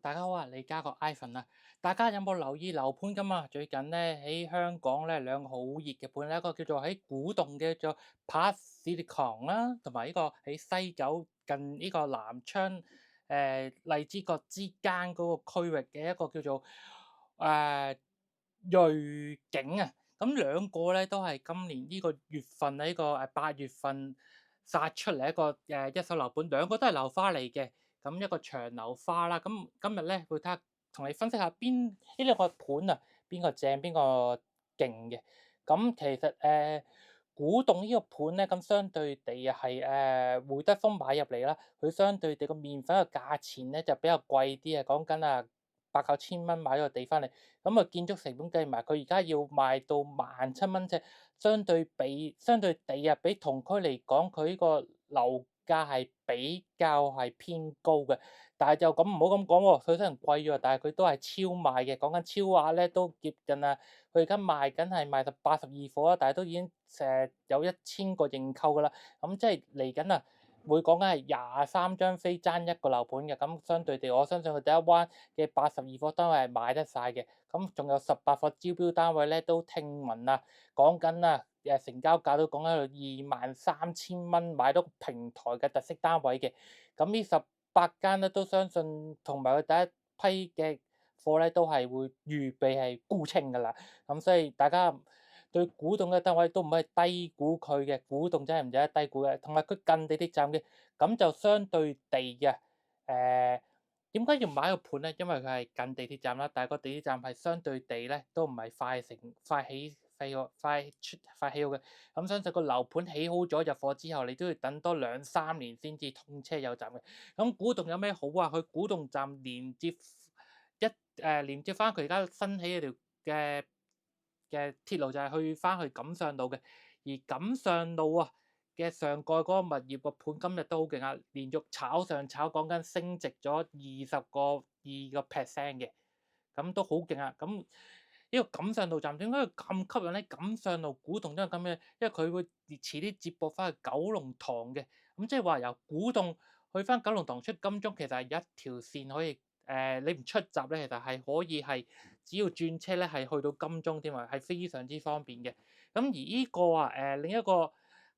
大家好啊，李家個 Ivan 啊，大家有冇留意樓盤咁啊？最近咧喺香港咧兩個好熱嘅盤咧，一個叫做喺古洞嘅叫 Park Citycon 啦，同埋呢個喺西九近呢個南昌荔枝角之間嗰個區域嘅一個叫做瑞景啊。咁兩個咧都係今年呢個月份呢個8月份殺出嚟一個一手樓盤，兩個都係樓花嚟嘅。咁一個長流花啦，咁今日咧會睇下同你分析下呢兩個盤啊，邊個正邊個勁嘅。咁其實古洞呢個盤咧，咁相對地係會德豐買入嚟啦，佢相對地個麵粉嘅價錢咧就比較貴啲啊，講緊8、9千蚊買咗個地翻嚟，咁啊建築成本計埋，佢而家要賣到17,000蚊尺，相對地啊，比同區嚟講，佢呢個樓價係比較係偏高嘅，但係就咁唔好咁講喎，佢雖然貴咗，但係佢都係超賣嘅。講緊超額咧都接近啊，佢而家賣緊係賣12貨啦，但係都已經有1000個認購噶啦。咁即係嚟緊啊，會講緊係23張飛爭一個樓盤嘅。咁相對地，我相信佢第一彎嘅82貨單位係買得晒嘅。咁仲有18貨招標單位咧，都聽聞啊，講緊啊。成交價都講喺度23,000蚊買到平台嘅特色單位嘅，咁呢18間咧都相信同埋佢第一批嘅貨咧都係會預備係沽清㗎啦，咁所以大家對古洞嘅單位都唔可以低估佢嘅，古洞真係唔值得低估嘅，同埋佢近地鐵站嘅，咁就相對地嘅點解要買個盤咧？因為佢係近地鐵站啦，但係個地鐵站係相對地咧都唔係快起好嘅。咁相信個樓盤起好咗入伙之後，你都要等多2、3年先至通車有站嘅。咁古洞有咩好啊？佢古洞站連接翻佢而家新起嗰條嘅鐵路就係去錦上路嘅，而錦上路啊嘅上蓋嗰個物業個盤今日都好勁啊，連續炒上炒，講緊升值咗2%嘅，咁都好勁啊！咁呢個錦上路站點解佢咁吸引咧？錦上路古洞都係咁嘅，因為佢會遲啲接駁翻去九龍塘嘅，咁即係話由古洞去翻九龍塘出金鐘，其實係一條線可以你唔出閘咧，其實係可以係只要轉車咧係去到金鐘添啊，係非常之方便嘅。咁而呢個另一個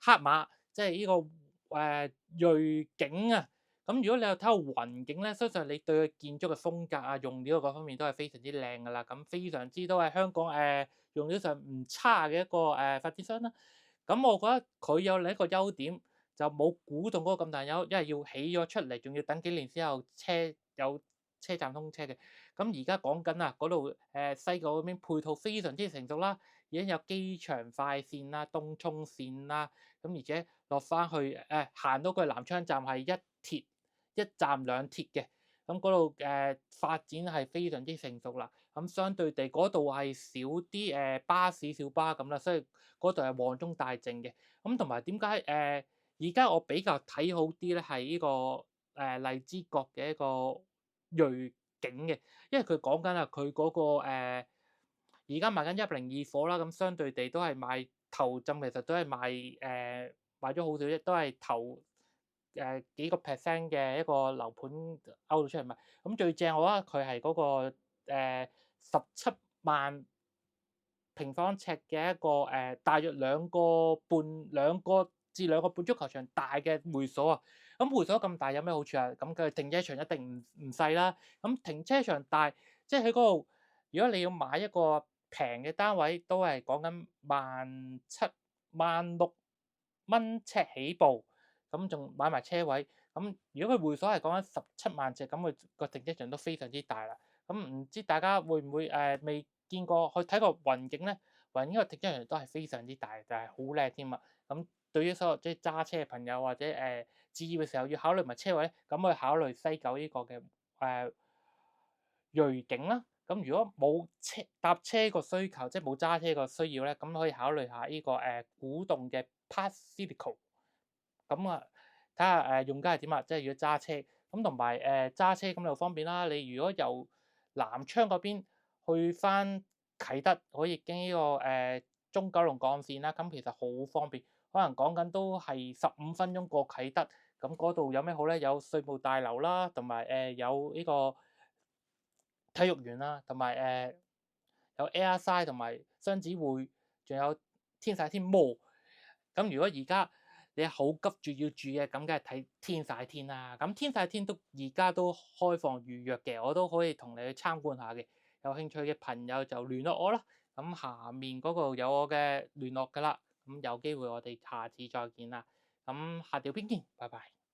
黑馬，即係呢個瑞景啊。咁如果你有睇過雲景咧，相信你對佢建築嘅風格啊、用料各方面都係非常之靚噶啦。咁非常之都係香港用料上唔差嘅一個發展商啦。咁我覺得佢有另一個優點，就冇古洞嗰個咁大優，因為要起咗出嚟，仲要等幾年之後有車站通車嘅。咁而家講緊啊，嗰度西九嗰邊配套非常之成熟啦，已經有機場快線啦、東涌線啦，咁而且落翻去行到去南昌站係一站兩鐵嘅，咁嗰度發展係非常之成熟啦。咁相對地嗰度係少啲巴士小巴咁啦，所以嗰度係旺中帶靜嘅。咁同埋點解而家我比較睇好啲咧，係呢個荔枝角嘅一個瑞景嘅，因為佢講緊啊，佢嗰個而家賣緊102貨啦，咁相對地都係賣頭浸，其實都係賣咗好少啫，都係頭幾個 percent 嘅一個樓盤勾到出嚟賣。咁最正我覺得佢係嗰個17萬平方尺嘅一個大約兩個至兩個半足球場大嘅會所啊。咁會所咁大有咩好處啊？咁佢停車場一定唔細啦。咁停車場大，即係喺嗰度，如果你要買一個平嘅單位，都係講緊17、16蚊尺起步，咁仲買埋車位。咁如果佢會所係講緊17萬尺，咁佢個停車場都非常之大啦。咁唔知大家會唔會未見過去睇過雲景咧？雲景個停車場都係非常之大，就係好靚添啊！咁對於所有即係揸車嘅朋友或者置業嘅時候要考慮埋車位咧，咁去考慮西九呢個嘅瑞景啦。咁如果冇搭車個需求，即係冇揸車個需要咧，咁可以考慮下呢個古洞嘅 Park Citycon。咁啊，睇下用家係點啊，即係如果揸車咁同埋揸車咁就方便啦。你如果由南昌嗰邊去翻啟德，可以經呢個中九龍幹線啦，咁其實好方便，可能講緊都係15分鐘過啟德。咁嗰度有咩好咧？有稅務大樓啦，同埋有呢個體育園啦，同埋有 Airside 同埋雙子匯，仲有天晒天 Mall。咁如果而家你好急住要住嘅，咁梗係睇天晒天啦。咁天晒天都而家都開放預約嘅，我都可以同你去參觀下嘅。有興趣嘅朋友就聯絡我啦。咁下面嗰個有我嘅聯絡噶啦。咁有機會我哋下次再見啦。咁下條片見，拜拜。